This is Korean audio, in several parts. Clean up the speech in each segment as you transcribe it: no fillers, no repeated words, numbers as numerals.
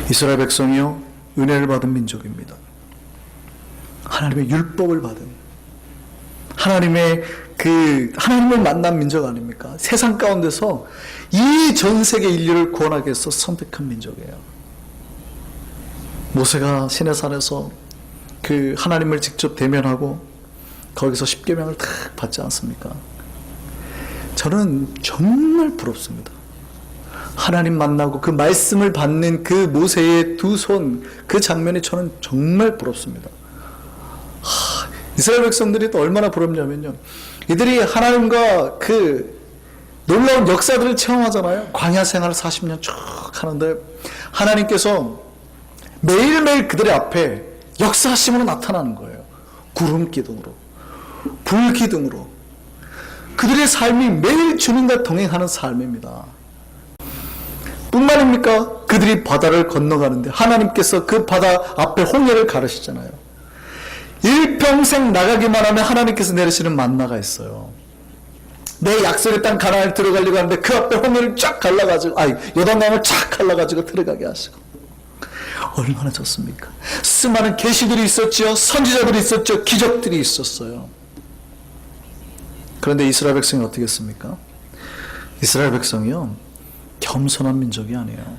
이스라엘 백성이요, 은혜를 받은 민족입니다. 하나님의 율법을 받은, 하나님을 만난 민족 아닙니까? 세상 가운데서 이 전 세계 인류를 구원하기 위해서 선택한 민족이에요. 모세가 시내산에서 그 하나님을 직접 대면하고 거기서 십계명을 딱 받지 않습니까? 저는 정말 부럽습니다. 하나님 만나고 그 말씀을 받는 그 모세의 두 손, 그 장면이 저는 정말 부럽습니다. 이스라엘 백성들이 또 얼마나 부럽냐면요, 이들이 하나님과 그 놀라운 역사들을 체험하잖아요. 광야 생활을 40년 쭉 하는데 하나님께서 매일매일 그들의 앞에 역사하심으로 나타나는 거예요. 구름 기둥으로, 불 기둥으로. 그들의 삶이 매일 주님과 동행하는 삶입니다. 뿐만입니까? 그들이 바다를 건너가는데 하나님께서 그 바다 앞에 홍해를 가르시잖아요. 일평생 나가기만 하면 하나님께서 내리시는 만나가 있어요. 내 약속의 땅 가나안을 들어가려고 하는데 그 앞에 홍해를 쫙 갈라가지고, 요단강을 쫙 갈라가지고 들어가게 하시고. 얼마나 좋습니까? 수많은 계시들이 있었죠. 선지자들이 있었죠. 기적들이 있었어요. 그런데 이스라엘 백성이 어떻게 했습니까? 이스라엘 백성이요, 겸손한 민족이 아니에요.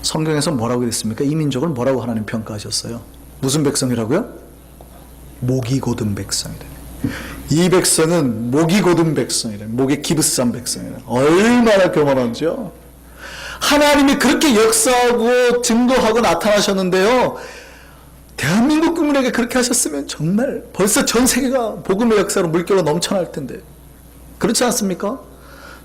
성경에서 뭐라고 했습니까? 이 민족을 뭐라고 하나님 평가하셨어요? 무슨 백성이라고요? 목이 곧은 백성이래. 이 백성은 목이 곧은 백성이래. 목이 기브스한 백성이래. 얼마나 교만한지요? 하나님이 그렇게 역사하고 증거하고 나타나셨는데요, 대한민국 국민에게 그렇게 하셨으면 정말 벌써 전 세계가 복음의 역사로 물결로 넘쳐날 텐데, 그렇지 않습니까?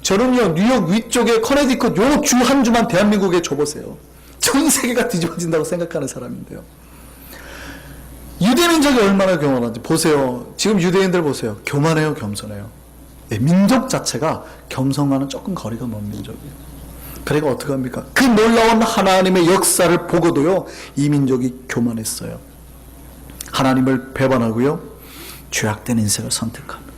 저는요, 뉴욕 위쪽에 커네디컷 요 주 한 주만 대한민국에 줘보세요. 전 세계가 뒤집어진다고 생각하는 사람인데요. 유대민족이 얼마나 교만한지 보세요. 지금 유대인들 보세요. 교만해요, 겸손해요. 네, 민족 자체가 겸손과는 조금 거리가 먼 민족이에요. 그러니까 어떻게 합니까? 그 놀라운 하나님의 역사를 보고도요, 이 민족이 교만했어요. 하나님을 배반하고요, 죄악된 인생을 선택합니다.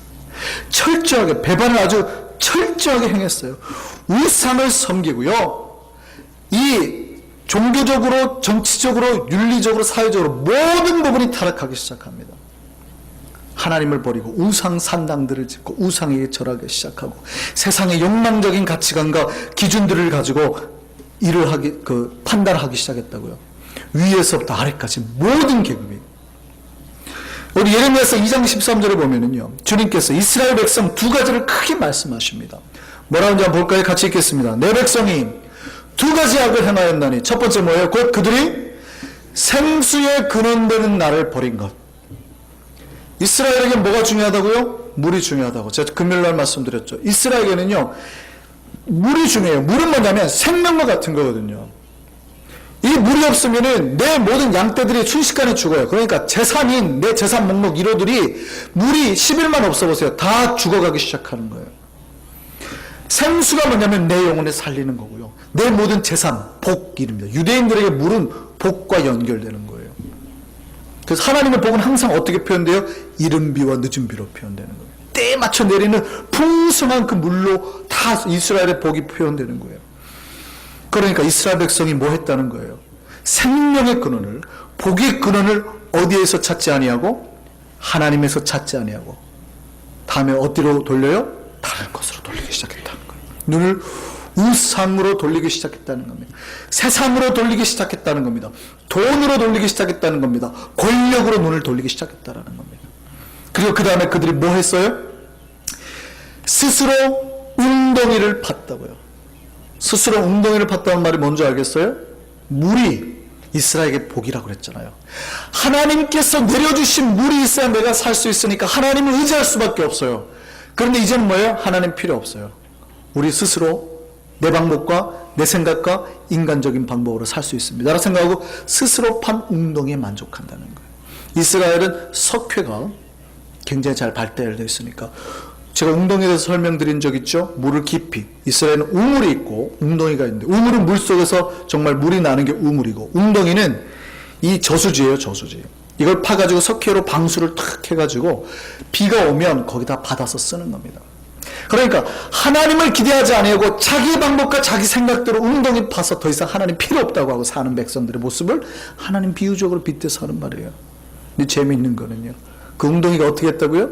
철저하게, 배반을 아주 철저하게 행했어요. 우상을 섬기고요, 이 종교적으로, 정치적으로, 윤리적으로, 사회적으로 모든 부분이 타락하기 시작합니다. 하나님을 버리고 우상 산당들을 짓고 우상에게 절하기 시작하고 세상의 욕망적인 가치관과 기준들을 가지고 판단하기 시작했다고요. 위에서부터 아래까지 모든 계급이. 우리 예레미야서 2장 13절에 보면은요, 주님께서 이스라엘 백성 두 가지를 크게 말씀하십니다. 뭐라고 하는지 한번 볼까요? 같이 읽겠습니다. 내 백성이 두 가지 악을 행하였나니, 첫 번째 뭐예요? 곧 그들이 생수에 근원되는 나를 버린 것. 이스라엘에게 뭐가 중요하다고요? 물이 중요하다고. 제가 금요일날 말씀드렸죠. 이스라엘에게는요, 물이 중요해요. 물은 뭐냐면 생명과 같은 거거든요. 이 물이 없으면은 내 모든 양떼들이 순식간에 죽어요. 그러니까 재산인 내 재산 목록 1호들이 물이 10일만 없어보세요. 다 죽어가기 시작하는 거예요. 생수가 뭐냐면 내 영혼을 살리는 거고요. 내 모든 재산, 복입니다. 유대인들에게 물은 복과 연결되는 거예요. 그래서 하나님의 복은 항상 어떻게 표현돼요? 이른 비와 늦은 비로 표현되는 거예요. 때에 맞춰 내리는 풍성한 그 물로 다 이스라엘의 복이 표현되는 거예요. 그러니까 이스라엘 백성이 뭐 했다는 거예요? 생명의 근원을, 복의 근원을 어디에서 찾지 아니하고? 하나님에서 찾지 아니하고 다음에 어디로 돌려요? 다른 것으로 돌리기 시작했다는 거예요. 눈을 우상으로 돌리기 시작했다는 겁니다. 세상으로 돌리기 시작했다는 겁니다. 돈으로 돌리기 시작했다는 겁니다. 권력으로 눈을 돌리기 시작했다는 겁니다. 그리고 그 다음에 그들이 뭐 했어요? 스스로 웅덩이를 팠다고요. 스스로 웅덩이를 팠다는 말이 뭔지 알겠어요? 물이 이스라엘에게 복이라고 그랬잖아요. 하나님께서 내려주신 물이 있어야 내가 살 수 있으니까 하나님을 의지할 수밖에 없어요. 그런데 이제는 뭐예요? 하나님 필요 없어요. 우리 스스로 내 방법과 내 생각과 인간적인 방법으로 살 수 있습니다 라고 생각하고 스스로 판 웅덩이에 만족한다는 거예요. 이스라엘은 석회가 굉장히 잘 발달되어 있으니까, 제가 웅덩이에 대해서 설명드린 적 있죠? 물을 깊이, 이스라엘은 우물이 있고 웅덩이가 있는데, 우물은 물속에서 정말 물이 나는 게 우물이고, 웅덩이는 이 저수지예요. 저수지. 이걸 파가지고 석회로 방수를 탁 해가지고 비가 오면 거기다 받아서 쓰는 겁니다. 그러니까 하나님을 기대하지 아니하고 자기 방법과 자기 생각대로 웅덩이 파서 더 이상 하나님 필요 없다고 하고 사는 백성들의 모습을 하나님 비유적으로 빗대서 하는 말이에요. 근데 재미있는 거는요, 그 웅덩이가 어떻게 했다고요?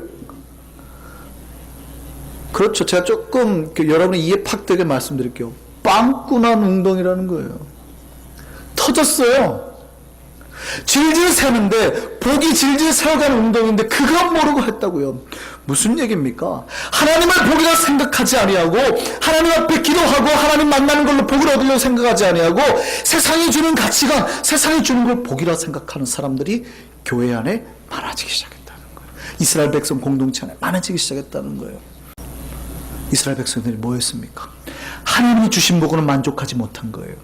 그렇죠. 제가 조금 여러분의 이해 팍 되게 말씀드릴게요. 빵꾸난 웅덩이라는 거예요. 터졌어요. 질질 새는데, 복이 질질 새어가는 웅덩이인데 그건 모르고 했다고요. 무슨 얘기입니까? 하나님을 복이라 생각하지 아니하고, 하나님 앞에 기도하고 하나님 만나는 걸로 복을 얻으려고 생각하지 아니하고, 세상이 주는 가치관, 세상이 주는 걸 복이라 생각하는 사람들이 교회 안에 많아지기 시작했다는 거예요. 이스라엘 백성 공동체 안에 많아지기 시작했다는 거예요. 이스라엘 백성들이 뭐였습니까? 하나님이 주신 복으로 만족하지 못한 거예요.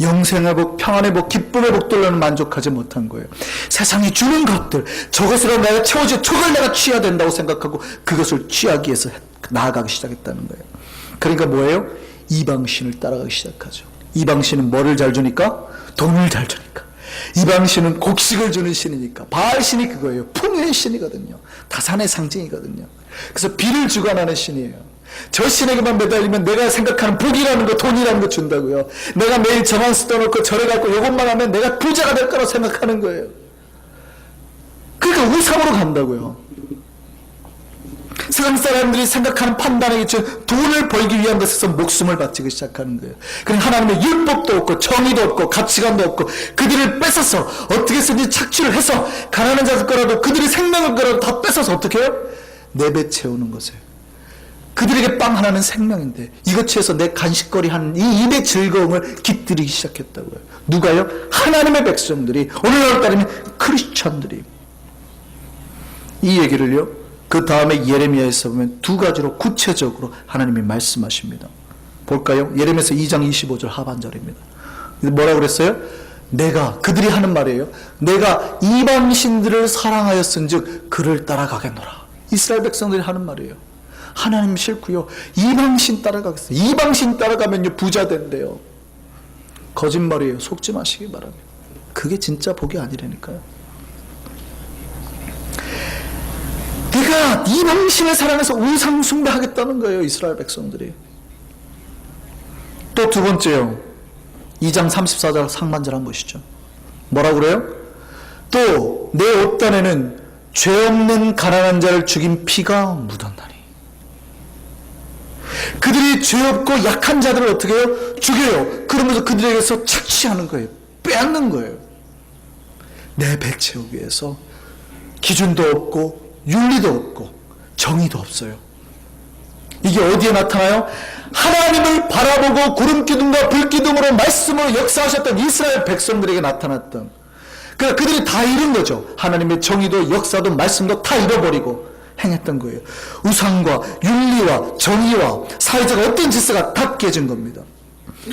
영생의 복, 평안의 복, 기쁨의 복들로는 만족하지 못한 거예요. 세상이 주는 것들, 저것으로 내가 채워질 척을 내가 취해야 된다고 생각하고 그것을 취하기 위해서 나아가기 시작했다는 거예요. 그러니까 뭐예요? 이방신을 따라가기 시작하죠. 이방신은 뭐를 잘 주니까? 돈을 잘 주니까. 이방신은 곡식을 주는 신이니까. 바알신이 그거예요. 풍요의 신이거든요. 다산의 상징이거든요. 그래서 비를 주관하는 신이에요. 저 신에게만 매달리면 내가 생각하는 복이라는 거, 돈이라는 거 준다고요. 내가 매일 저만 써놓고 절에 가고 이것만 하면 내가 부자가 될 거라고 생각하는 거예요. 그러니까 우상으로 간다고요. 세상 사람들이 생각하는 판단에 기초 돈을 벌기 위한 것에서 목숨을 바치기 시작하는 거예요. 그러니까 하나님의 율법도 없고 정의도 없고 가치관도 없고 그들을 뺏어서 어떻게 해서든지 착취를 해서 가난한 자들 거라도 그들이 생명을 거라도 다 뺏어서 어떻게 해요? 내배채우는 것이에요. 그들에게 빵 하나는 생명인데 이것 취해서 내 간식거리 하는 이 입의 즐거움을 깃들이기 시작했다고요. 누가요? 하나님의 백성들이, 오늘날 따르면 크리스천들이. 이 얘기를요, 그 다음에 예레미야에서 보면 두 가지로 구체적으로 하나님이 말씀하십니다. 볼까요? 예레미야서 2장 25절 하반절입니다. 뭐라고 그랬어요? 내가, 그들이 하는 말이에요. 내가 이방신들을 사랑하였은즉 그를 따라가겠노라. 이스라엘 백성들이 하는 말이에요. 하나님 싫고요, 이방신 따라가겠어요. 이방신 따라가면요 부자 된대요. 거짓말이에요. 속지 마시기 바랍니다. 그게 진짜 복이 아니라니까요. 내가 이방신을 사랑해서 우상 숭배하겠다는 거예요, 이스라엘 백성들이. 또 두 번째요, 2장 34절 상반절 한번 보시죠. 뭐라고 그래요? 또 내 옷단에는 죄 없는 가난한 자를 죽인 피가 묻었나니. 그들이 죄 없고 약한 자들을 어떻게 해요? 죽여요. 그러면서 그들에게서 착취하는 거예요. 빼앗는 거예요. 내 배 채우기 위해서 기준도 없고 윤리도 없고 정의도 없어요. 이게 어디에 나타나요? 하나님을 바라보고 구름기둥과 불기둥으로 말씀으로 역사하셨던 이스라엘 백성들에게 나타났던, 그러니까 그들이 다 잃은 거죠. 하나님의 정의도 역사도 말씀도 다 잃어버리고 행했던 거예요. 우상과 윤리와 정의와 사회적 어떤 질서가 다 깨진 겁니다.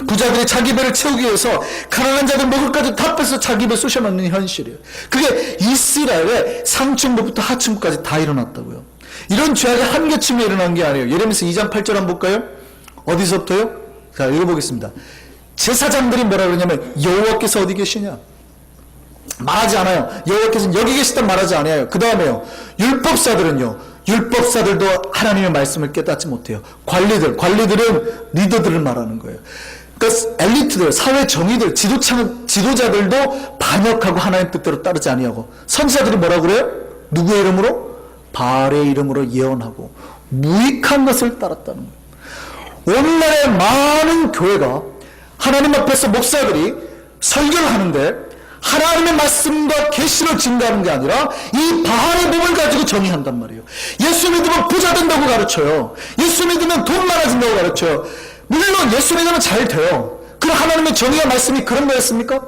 부자들이 자기 배를 채우기 위해서 가난한 자들 먹을 것까지 다 뺏어 자기 배에 쑤셔넣는 현실이에요. 그게 이스라엘의 상층부부터 하층부까지 다 일어났다고요. 이런 죄악이 한 계층에 일어난 게 아니에요. 예레미야서 2장 8절 한번 볼까요? 어디서부터요? 자, 읽어보겠습니다. 제사장들이 뭐라 그러냐면 여호와께서 어디 계시냐? 말하지 않아요. 여호와께서는 여기 계시단 말하지 않아요. 그 다음에요, 율법사들은요, 율법사들도 하나님의 말씀을 깨닫지 못해요. 관리들은 리더들을 말하는 거예요. 그러니까 엘리트들, 사회 정의들, 지도자들도 반역하고 하나님 뜻대로 따르지 아니하고, 선지자들이 뭐라고 그래요? 누구의 이름으로? 바알의 이름으로 예언하고 무익한 것을 따랐다는 거예요. 오늘날의 많은 교회가 하나님 앞에서 목사들이 설교를 하는데 하나님의 말씀과 계시를 증거하는 게 아니라 이 바알의 몸을 가지고 정의한단 말이에요. 예수 믿으면 부자 된다고 가르쳐요. 예수 믿으면 돈 많아진다고 가르쳐요. 물론 예수 믿으면 잘 돼요. 그럼 하나님의 정의와 말씀이 그런 거였습니까?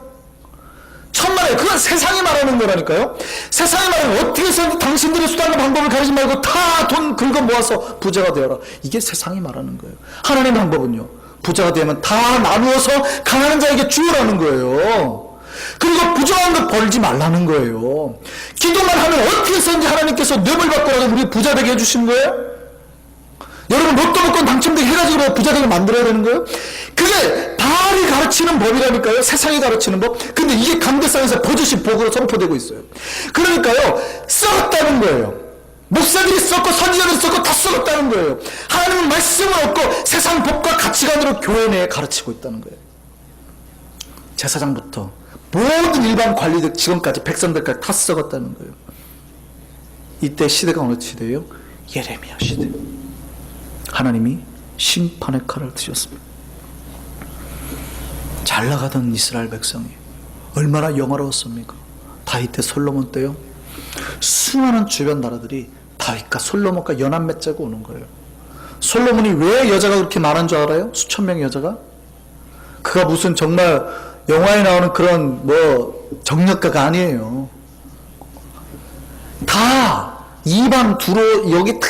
천만에 그건 세상이 말하는 거라니까요. 세상이 말하는, 어떻게 해서 당신들의 수단과 방법을 가리지 말고 다 돈 긁어 모아서 부자가 되어라. 이게 세상이 말하는 거예요. 하나님의 방법은요, 부자가 되면 다 나누어서 가난한 자에게 주라는 거예요. 그리고 부정한 것 벌지 말라는 거예요. 기도만 하면 어떻게 해서든지 하나님께서 뇌물 받고라도 우리 부자 되게 해주신 거예요? 여러분 로또 복권 당첨되게 해가지고 부자 되게 만들어야 되는 거예요? 그게 바알이 가르치는 법이라니까요. 세상이 가르치는 법. 근데 이게 강대상에서 버젓이 복으로 선포되고 있어요. 그러니까요, 썩었다는 거예요. 목사들이 썼고 선지자들이 썼고 다 썩었다는 거예요. 하나님은 말씀을 얻고 세상 법과 가치관으로 교회 내에 가르치고 있다는 거예요. 제사장부터 모든 일반 관리들 지금까지 백성들까지 다 썩었다는 거예요. 이때 시대가 어느 시대예요? 예레미야 시대. 하나님이 심판의 칼을 드셨습니다. 잘 나가던 이스라엘 백성이 얼마나 영화로웠습니까? 다윗 때 솔로몬 때요. 수많은 주변 나라들이 다윗과 솔로몬과 연합 맺자고 오는 거예요. 솔로몬이 왜 여자가 그렇게 많은 줄 알아요? 수천 명의 여자가? 그가 무슨 정말 영화에 나오는 그런 정력가가 아니에요. 다 이방 두로 여기 다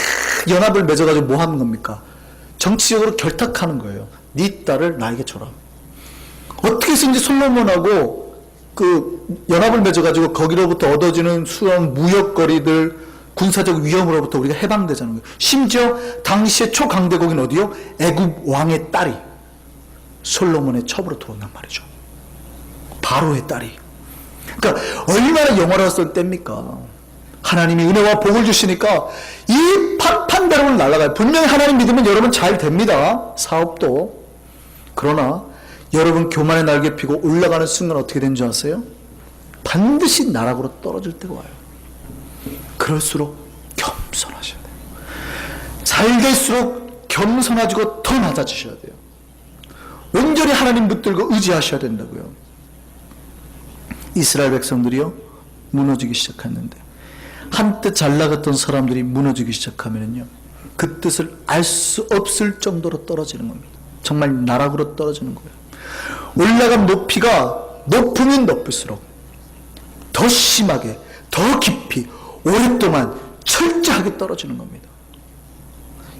연합을 맺어가지고 뭐 하는 겁니까? 정치적으로 결탁하는 거예요. 네 딸을 나에게 줘라. 어떻게 해서인지 솔로몬하고 그 연합을 맺어가지고 거기로부터 얻어지는 수많은 무역거리들, 군사적 위험으로부터 우리가 해방되자는 거예요. 심지어 당시의 초강대국인 어디요? 애굽 왕의 딸이 솔로몬의 첩으로 들어온단 말이죠. 바로의 딸이. 그러니까 얼마나 영화로웠을 때입니까? 하나님이 은혜와 복을 주시니까 이 판대로는 날아가요. 분명히 하나님 믿으면 여러분 잘 됩니다. 사업도. 그러나 여러분 교만의 날개 피고 올라가는 순간 어떻게 되는 줄 아세요? 반드시 나락으로 떨어질 때가 와요. 그럴수록 겸손하셔야 돼요. 잘 될수록 겸손하시고 더 낮아지셔야 돼요. 온전히 하나님 붙들고 의지하셔야 된다고요. 이스라엘 백성들이요 무너지기 시작했는데 한때 잘 나갔던 사람들이 무너지기 시작하면요 그 뜻을 알 수 없을 정도로 떨어지는 겁니다. 정말 나락으로 떨어지는 거예요. 올라간 높이가 높으면 높을수록 더 심하게, 더 깊이, 오랫동안 철저하게 떨어지는 겁니다.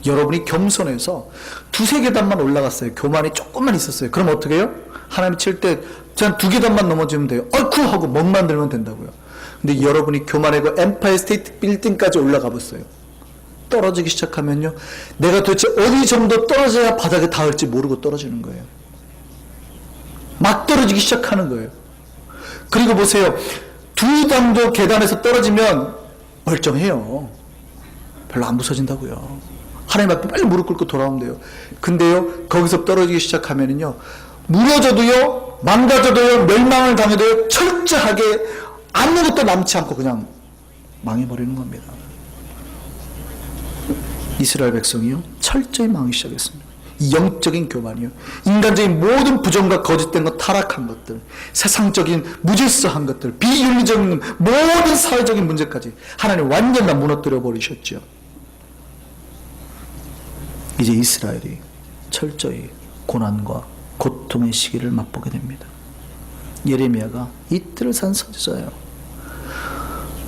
여러분이 겸손해서 두세 계단만 올라갔어요. 교만이 조금만 있었어요. 그럼 어떻게 해요? 하나님 칠 때 한 두 계단만 넘어지면 돼요. 어이쿠 하고 멍만 들면 된다고요. 근데 여러분이 교만하고 엠파이어 스테이트 빌딩까지 올라가 봤어요. 떨어지기 시작하면요 내가 도대체 어디 정도 떨어져야 바닥에 닿을지 모르고 떨어지는 거예요. 막 떨어지기 시작하는 거예요. 그리고 보세요. 두 단도 계단에서 떨어지면 멀쩡해요. 별로 안 부서진다고요. 하나님 앞에 빨리 무릎 꿇고 돌아오면 돼요. 근데요 거기서 떨어지기 시작하면은요 무너져도요 망가져도요 멸망을 당해도요 철저하게 아무것도 남지 않고 그냥 망해버리는 겁니다. 이스라엘 백성이요 철저히 망하기 시작했습니다. 이 영적인 교만이요 인간적인 모든 부정과 거짓된 것, 타락한 것들, 세상적인 무질서한 것들, 비윤리적인 모든 사회적인 문제까지 하나님 완전 다 무너뜨려 버리셨죠. 이제 이스라엘이 철저히 고난과 고통의 시기를 맛보게 됩니다. 예레미야가 이틀을 산 선지자예요.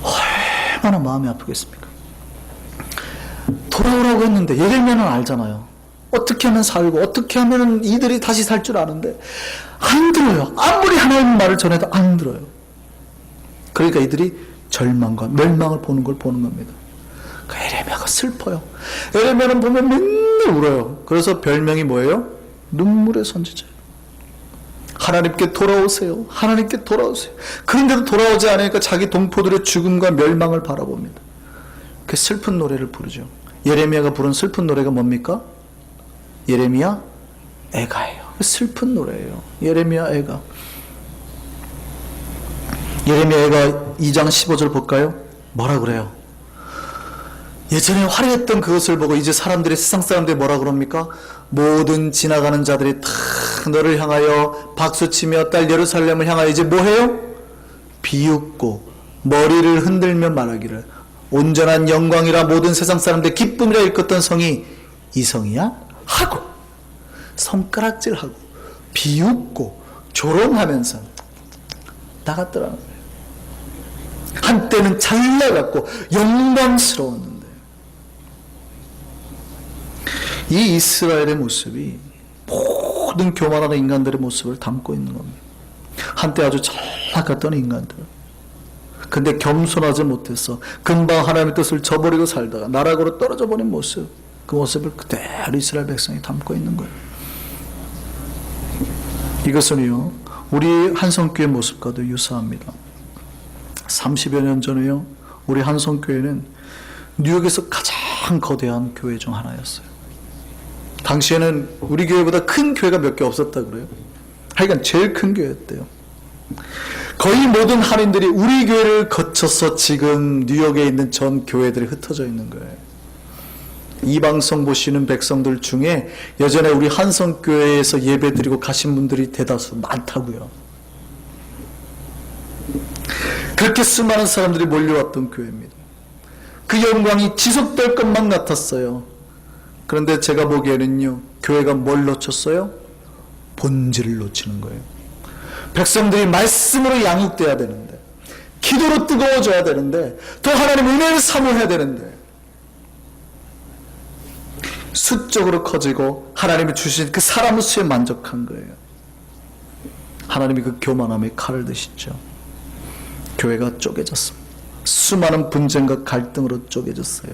얼마나 마음이 아프겠습니까? 돌아오라고 했는데 예레미야는 알잖아요. 어떻게 하면 살고 어떻게 하면 이들이 다시 살 줄 아는데 안 들어요. 아무리 하나님 말을 전해도 안 들어요. 그러니까 이들이 절망과 멸망을 보는 걸 보는 겁니다. 예레미야가 슬퍼요. 예레미야는 보면 맨날 울어요. 그래서 별명이 뭐예요? 눈물의 선지자예요. 하나님께 돌아오세요. 하나님께 돌아오세요. 그런데도 돌아오지 않으니까 자기 동포들의 죽음과 멸망을 바라봅니다. 그 슬픈 노래를 부르죠. 예레미야가 부른 슬픈 노래가 뭡니까? 예레미야 애가예요. 슬픈 노래예요. 예레미야 애가. 예레미야 애가 2장 15절 볼까요? 뭐라 그래요? 예전에 화려했던 그것을 보고 이제 사람들이 세상 사람들이 뭐라 그럽니까? 모든 지나가는 자들이 다 너를 향하여 박수치며 딸 예루살렘을 향하여 이제 뭐해요? 비웃고 머리를 흔들며 말하기를 온전한 영광이라 모든 세상 사람들 기쁨이라 일컫던 성이 이 성이야? 하고 손가락질하고 비웃고 조롱하면서 나갔더라는 거예요. 한때는 잘 나갔고 영광스러웠는데 이 이스라엘의 모습이 모든 교만하는 인간들의 모습을 담고 있는 겁니다. 한때 아주 잘 나갔던 인간들. 근데 겸손하지 못해서 금방 하나님의 뜻을 저버리고 살다가 나락으로 떨어져 버린 모습, 그 모습을 그대로 이스라엘 백성이 담고 있는 거예요. 이것은요 우리 한성교회 모습과도 유사합니다. 30여 년 전에요 우리 한성교회는 뉴욕에서 가장 거대한 교회 중 하나였어요. 당시에는 우리 교회보다 큰 교회가 몇 개 없었다 그래요. 하여간 제일 큰 교회였대요. 거의 모든 한인들이 우리 교회를 거쳐서 지금 뉴욕에 있는 전 교회들이 흩어져 있는 거예요. 이 방송 보시는 백성들 중에 예전에 우리 한성교회에서 예배드리고 가신 분들이 대다수 많다고요. 그렇게 수많은 사람들이 몰려왔던 교회입니다. 그 영광이 지속될 것만 같았어요. 그런데 제가 보기에는요, 교회가 뭘 놓쳤어요? 본질을 놓치는 거예요. 백성들이 말씀으로 양육돼야 되는데, 기도로 뜨거워져야 되는데, 더 하나님 은혜를 사모해야 되는데, 수적으로 커지고 하나님이 주신 그 사람의 수에 만족한 거예요. 하나님이 그 교만함에 칼을 드시죠. 교회가 쪼개졌습니다. 수많은 분쟁과 갈등으로 쪼개졌어요.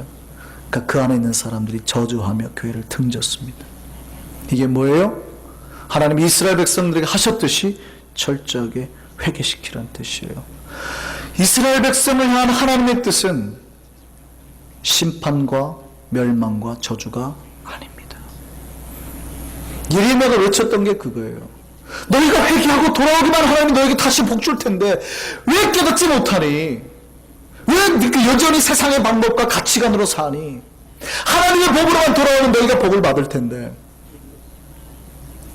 그러니까 그 안에 있는 사람들이 저주하며 교회를 등졌습니다. 이게 뭐예요? 하나님이 이스라엘 백성들에게 하셨듯이 철저하게 회개시키라는 뜻이에요. 이스라엘 백성을 향한 하나님의 뜻은 심판과 멸망과 저주가 아닙니다. 예레미야가 외쳤던 게 그거예요. 너희가 회개하고 돌아오기만 하나님 너에게 다시 복 줄 텐데 왜 깨닫지 못하니? 왜 여전히 세상의 방법과 가치관으로 사니? 하나님의 복으로만 돌아오면 너희가 복을 받을 텐데.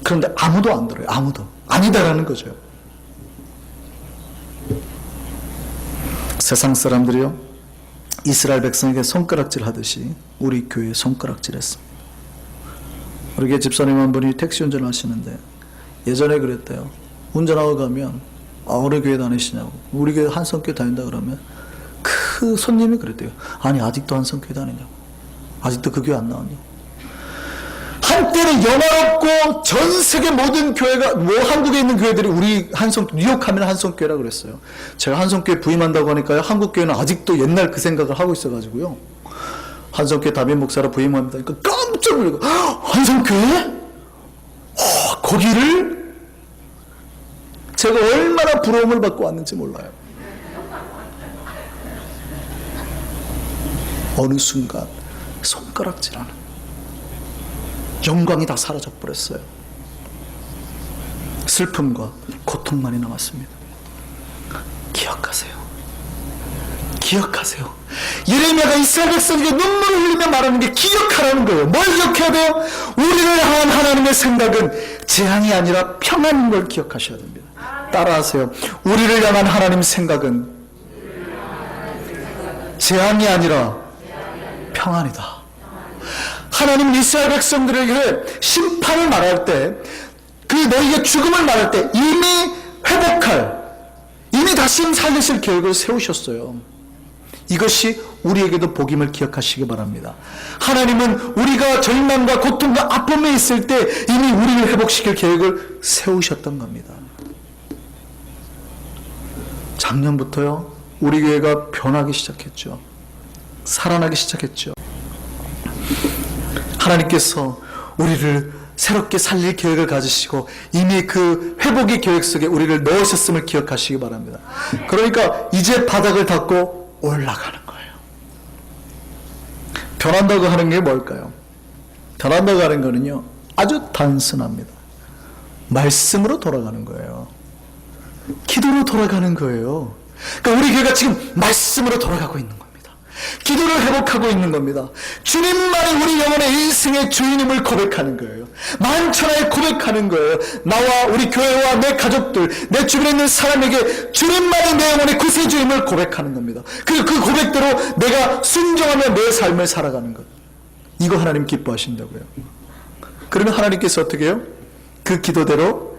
그런데 아무도 안 들어요. 아무도. 아니다라는 거죠. 세상 사람들이요, 이스라엘 백성에게 손가락질 하듯이 우리 교회에 손가락질 했습니다. 우리 교회 집사님 한 분이 택시 운전을 하시는데 예전에 그랬대요. 운전하고 가면 우리 교회 다니시냐고. 우리 교회 한성교회 다닌다 그러면 그 손님이 그랬대요. 아니 아직도 한성교회 다니냐고. 아직도 그 교회 안 나왔냐고. 한때는 영화롭고 전 세계 모든 교회가 한국에 있는 교회들이 우리 뉴욕 하면 한성교회라 그랬어요. 제가 한성교회 부임한다고 하니까요, 한국교회는 아직도 옛날 그 생각을 하고 있어가지고요, 한성교회 담임 목사로 부임합니다. 그러니까 깜짝 놀라고, 한성교회? 거기를? 제가 얼마나 부러움을 받고 왔는지 몰라요. 어느 순간 손가락질하는 영광이 다 사라져 버렸어요. 슬픔과 고통만이 남았습니다. 기억하세요. 기억하세요. 예레미야가 이스라엘 백성에게 눈물을 흘리며 말하는 게 기억하라는 거예요. 뭘 기억해야 돼요? 우리를 향한 하나님의 생각은 재앙이 아니라 평안인 걸 기억하셔야 됩니다. 따라하세요. 우리를 향한 하나님의 생각은 재앙이 아니라 평안이다. 하나님은 이스라엘 백성들에게 심판을 말할 때, 그 너희가 죽음을 말할 때 이미 회복할, 이미 다시 살리실 계획을 세우셨어요. 이것이 우리에게도 복임을 기억하시기 바랍니다. 하나님은 우리가 절망과 고통과 아픔에 있을 때 이미 우리를 회복시킬 계획을 세우셨던 겁니다. 작년부터요, 우리 교회가 변하기 시작했죠. 살아나기 시작했죠. 하나님께서 우리를 새롭게 살릴 계획을 가지시고 이미 그 회복의 계획 속에 우리를 넣으셨음을 기억하시기 바랍니다. 그러니까 이제 바닥을 닦고 올라가는 거예요. 변한다고 하는 게 뭘까요? 변한다고 하는 거는요, 아주 단순합니다. 말씀으로 돌아가는 거예요. 기도로 돌아가는 거예요. 그러니까 우리 교회가 지금 말씀으로 돌아가고 있는 겁니다. 기도를 회복하고 있는 겁니다. 주님만이 우리 영혼의 일생의 주인임을 고백하는 거예요. 만천하에 고백하는 거예요. 나와 우리 교회와 내 가족들, 내 주변에 있는 사람에게 주님만이 내 영혼의 구세주임을 고백하는 겁니다. 그리고 그 고백대로 내가 순종하며 내 삶을 살아가는 것. 이거 하나님 기뻐하신다고요. 그러면 하나님께서 어떻게 해요? 그 기도대로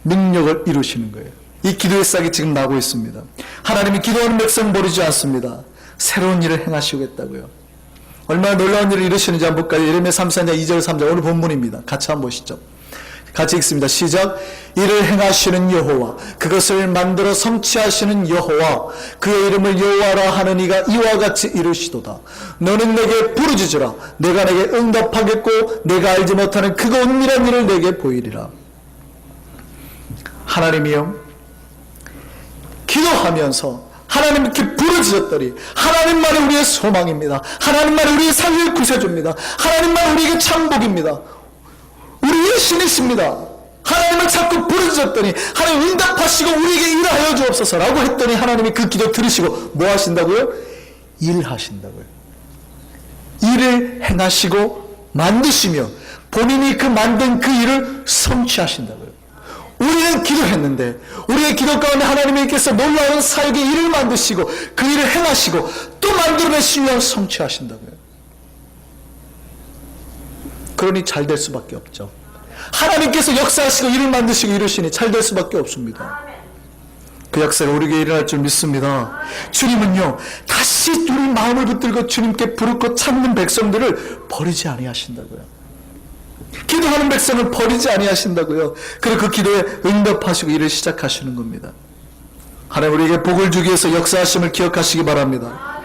능력을 이루시는 거예요. 이 기도의 싹이 지금 나고 있습니다. 하나님이 기도하는 백성 버리지 않습니다. 새로운 일을 행하시겠다고요. 얼마나 놀라운 일을 이루시는지 한번 볼까요? 예레미야 34장 2절 3절 오늘 본문입니다. 같이 한번 보시죠. 같이 읽습니다. 시작. 이를 행하시는 여호와, 그것을 만들어 성취하시는 여호와, 그의 이름을 여호와라 하는 이가 이와 같이 이르시도다. 너는 내게 부르짖으라. 내가 내게 응답하겠고 내가 알지 못하는 크고 은밀한 일을 내게 보이리라. 하나님이요, 기도하면서 하나님께 부르짖었더니 하나님만이 우리의 소망입니다. 하나님만이 우리의 삶을 구세주입니다. 하나님만이 우리에게 창복입니다. 우리의 신이십니다. 하나님을 자꾸 부르짖었더니 하나님 응답하시고 우리에게 일하여 주옵소서라고 했더니 하나님이 그 기도 들으시고 뭐 하신다고요? 일하신다고요. 일을 행하시고 만드시며 본인이 그 만든 그 일을 성취하신다고요. 우리는 기도했는데 우리의 기도 가운데 하나님께서 놀라운 사역의 일을 만드시고 그 일을 행하시고 또 만들어내시며 성취하신다고요. 그러니 잘 될 수밖에 없죠. 하나님께서 역사하시고 일을 만드시고 이루시니 잘 될 수밖에 없습니다. 그 역사가 우리에게 일어날 줄 믿습니다. 주님은요 다시 우리 마음을 붙들고 주님께 부르고 찾는 백성들을 버리지 아니하신다고요. 기도하는 백성을 버리지 아니하신다고요. 그리고 그 기도에 응답하시고 일을 시작하시는 겁니다. 하나님 우리에게 복을 주기 위해서 역사하심을 기억하시기 바랍니다.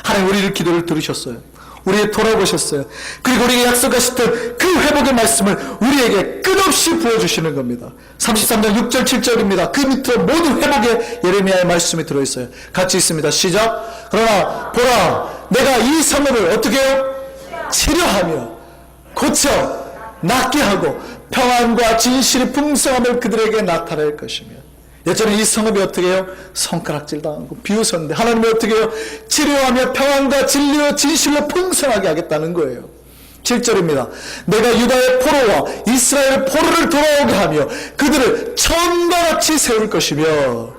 하나님 우리의 기도를 들으셨어요. 우리에게 돌아보셨어요. 그리고 우리에게 약속하셨던 그 회복의 말씀을 우리에게 끝없이 부어주시는 겁니다. 33장 6절 7절입니다. 그 밑으로 모든 회복의 예레미야의 말씀이 들어있어요. 같이 있습니다. 시작. 그러나 보라 내가 이 성읍을 어떻게 해요? 치료하며 고쳐 낫게 하고 평안과 진실이 풍성함을 그들에게 나타낼 것이며. 예전에 이 성읍이 어떻게 해요? 손가락질 당하고 비웃었는데 하나님이 어떻게 해요? 치료하며 평안과 진리와 진실로 풍성하게 하겠다는 거예요. 7절입니다. 내가 유다의 포로와 이스라엘의 포로를 돌아오게 하며 그들을 처음과 같이 세울 것이며.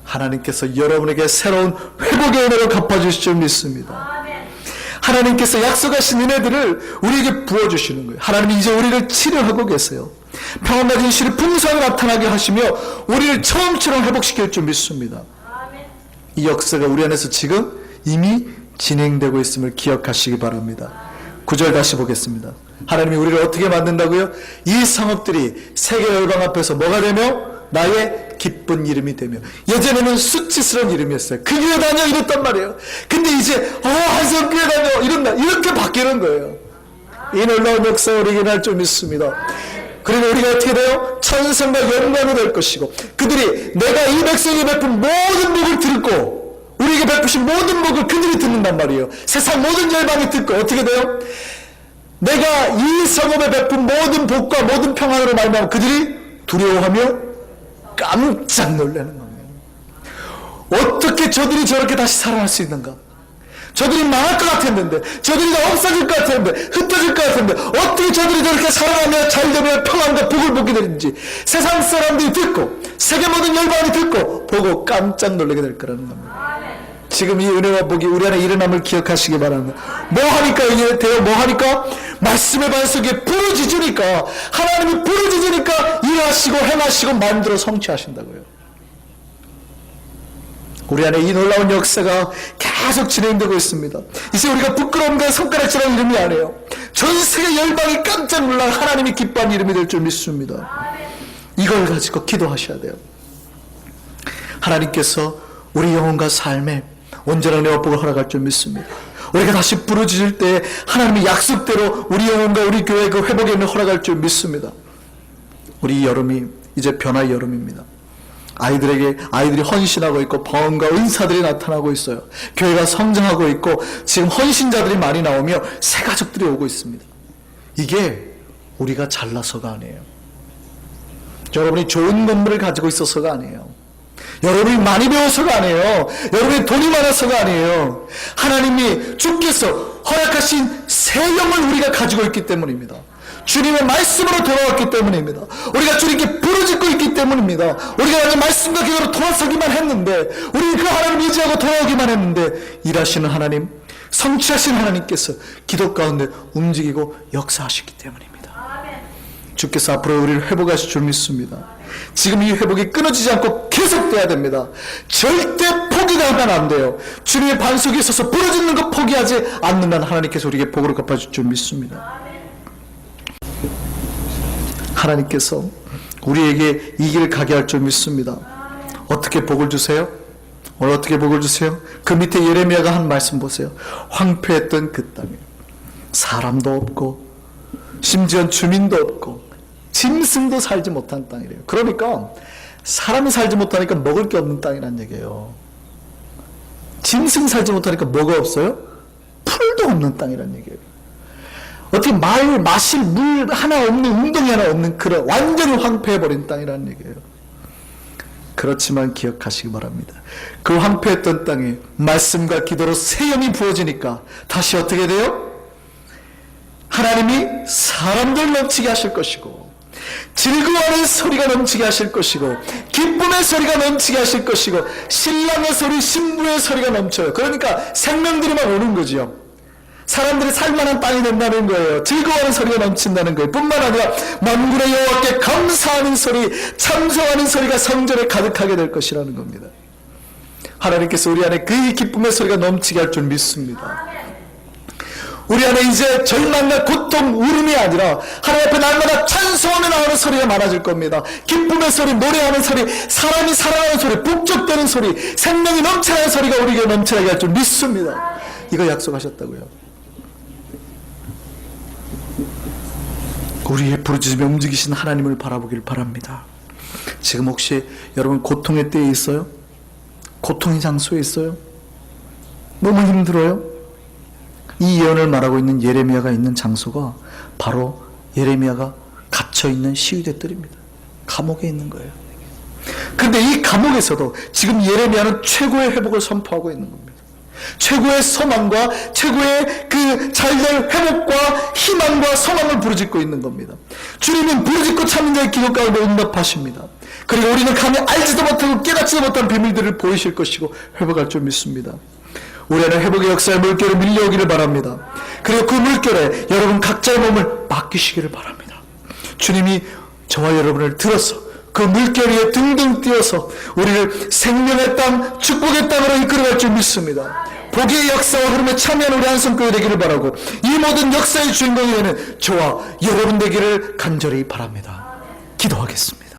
하나님께서 여러분에게 새로운 회복의 은혜로 갚아주실 줄 믿습니다. 하나님께서 약속하신 은혜들을 우리에게 부어주시는 거예요. 하나님이 이제 우리를 치료하고 계세요. 평안과 진실이 풍성하게 나타나게 하시며 우리를 처음처럼 회복시킬 줄 믿습니다. 이 역사가 우리 안에서 지금 이미 진행되고 있음을 기억하시기 바랍니다. 9절 다시 보겠습니다. 하나님이 우리를 어떻게 만든다고요? 이 성읍들이 세계 열방 앞에서 뭐가 되며? 나의 기쁜 이름이 되며. 예전에는 수치스러운 이름이었어요. 그 교회 다녀 이랬단 말이에요. 근데 이제 한성교회 다녀 이런다 이렇게 바뀌는 거예요. 이 놀라운 역사 우리에게 날 줄 믿습니다. 그리고 우리가 어떻게 돼요? 천성과 영광이 될 것이고 그들이 내가 이 백성이 베푼 모든 복을 듣고 우리에게 베푸신 모든 복을 그들이 듣는단 말이에요. 세상 모든 열방이 듣고 어떻게 돼요? 내가 이 성읍에 베푼 모든 복과 모든 평안으로 말미암아 그들이 두려워하며 깜짝 놀라는 겁니다. 어떻게 저들이 저렇게 다시 살아날 수 있는가? 저들이 망할 것 같았는데, 저들이 다 없어질 것 같았는데, 흩어질 것 같았는데 어떻게 저들이 저렇게 살아나며 잘되며 평안과 복을 보게 되는지 세상 사람들이 듣고 세계 모든 열방이 듣고 보고 깜짝 놀라게 될 거라는 겁니다. 지금 이 은혜와 복이 우리 안에 일어남을 기억하시기 바랍니다. 뭐 하니까 이게 돼요? 뭐 하니까? 말씀의 반석에 부르짖으니까, 하나님이 부르짖으니까 일하시고 행하시고 만들어 성취하신다고요. 우리 안에 이 놀라운 역사가 계속 진행되고 있습니다. 이제 우리가 부끄러움과 손가락질하는 이름이 아니에요. 전 세계 열방이 깜짝 놀랄 하나님이 기뻐하는 이름이 될 줄 믿습니다. 이걸 가지고 기도하셔야 돼요. 하나님께서 우리 영혼과 삶에 온전한 회복을 허락할 줄 믿습니다. 우리가 다시 부르짖을 때 하나님의 약속대로 우리 영혼과 우리 교회의 그 회복의 은혜를 허락할 줄 믿습니다. 우리 여름이 이제 변화의 여름입니다. 아이들이 헌신하고 있고 방언과 은사들이 나타나고 있어요. 교회가 성장하고 있고 지금 헌신자들이 많이 나오며 새 가족들이 오고 있습니다. 이게 우리가 잘나서가 아니에요. 여러분이 좋은 건물을 가지고 있어서가 아니에요. 여러분이 많이 배워서가 아니에요. 여러분이 돈이 많아서가 아니에요. 하나님이 주께서 허락하신 새 영을 우리가 가지고 있기 때문입니다. 주님의 말씀으로 돌아왔기 때문입니다. 우리가 주님께 부르짖고 있기 때문입니다. 우리가 아직 말씀과 기도로 돌아서기만 했는데, 우리는 그 하나님 의지하고 돌아오기만 했는데, 일하시는 하나님, 성취하시는 하나님께서 기도 가운데 움직이고 역사하시기 때문입니다. 주께서 앞으로 우리를 회복하실 줄 믿습니다. 지금 이 회복이 끊어지지 않고 계속돼야 됩니다. 절대 포기하면 안 돼요. 주님의 반석에 있어서 부르짖는 것 포기하지 않는 한 하나님께서 우리에게 복으로 갚아줄 줄 믿습니다. 하나님께서 우리에게 이 길을 가게 할 줄 믿습니다. 어떻게 복을 주세요? 오늘 어떻게 복을 주세요? 그 밑에 예레미야가 한 말씀 보세요. 황폐했던 그 땅에 사람도 없고 심지어 주민도 없고 짐승도 살지 못한 땅이래요. 그러니까 사람이 살지 못하니까 먹을 게 없는 땅이란 얘기예요. 짐승 살지 못하니까 뭐가 없어요? 풀도 없는 땅이란 얘기예요. 어떻게 마실 물 하나 없는, 운동이 하나 없는 그런 완전히 황폐해버린 땅이라는 얘기예요. 그렇지만 기억하시기 바랍니다. 그 황폐했던 땅에 말씀과 기도로 새 영이 부어지니까 다시 어떻게 돼요? 하나님이 사람들 넘치게 하실 것이고, 즐거워하는 소리가 넘치게 하실 것이고, 기쁨의 소리가 넘치게 하실 것이고, 신랑의 소리, 신부의 소리가 넘쳐요. 그러니까 생명들이 막 오는 거죠. 사람들이 살만한 땅이 된다는 거예요. 즐거워하는 소리가 넘친다는 거예요. 뿐만 아니라 만군의 여호와께 감사하는 소리, 찬송하는 소리가 성전에 가득하게 될 것이라는 겁니다. 하나님께서 우리 안에 그 기쁨의 소리가 넘치게 할 줄 믿습니다. 우리 안에 이제 절망과 고통, 울음이 아니라 하나님 앞에 날마다 찬송하며 나오는 소리가 많아질 겁니다. 기쁨의 소리, 노래하는 소리, 사람이 살아나는 소리, 북적대는 소리, 생명이 넘쳐나는 소리가 우리에게 넘쳐나게 할 줄 믿습니다. 이거 약속하셨다고요. 우리의 부르짖으며 움직이신 하나님을 바라보길 바랍니다. 지금 혹시 여러분 고통의 때에 있어요? 고통의 장소에 있어요? 너무 힘들어요? 이 예언을 말하고 있는 예레미야가 있는 장소가 바로 예레미야가 갇혀있는 시위대들입니다. 감옥에 있는 거예요. 그런데 이 감옥에서도 지금 예레미야는 최고의 회복을 선포하고 있는 겁니다. 최고의 소망과 최고의 그 잘될 회복과 희망과 소망을 부르짖고 있는 겁니다. 주님은 부르짖고 참는 자의 기도 가운데 응답하십니다. 그리고 우리는 감히 알지도 못하고 깨닫지도 못한 비밀들을 보이실 것이고 회복할 줄 믿습니다. 우리 안에 회복의 역사의 물결이 밀려오기를 바랍니다. 그리고 그 물결에 여러분 각자의 몸을 맡기시기를 바랍니다. 주님이 저와 여러분을 들어서 그 물결 위에 등등 뛰어서 우리를 생명의 땅, 축복의 땅으로 이끌어갈 줄 믿습니다. 복의 역사와 흐름에 참여하는 우리 한성교회 되기를 바라고, 이 모든 역사의 주인공이 되는 저와 여러분 되기를 간절히 바랍니다. 기도하겠습니다.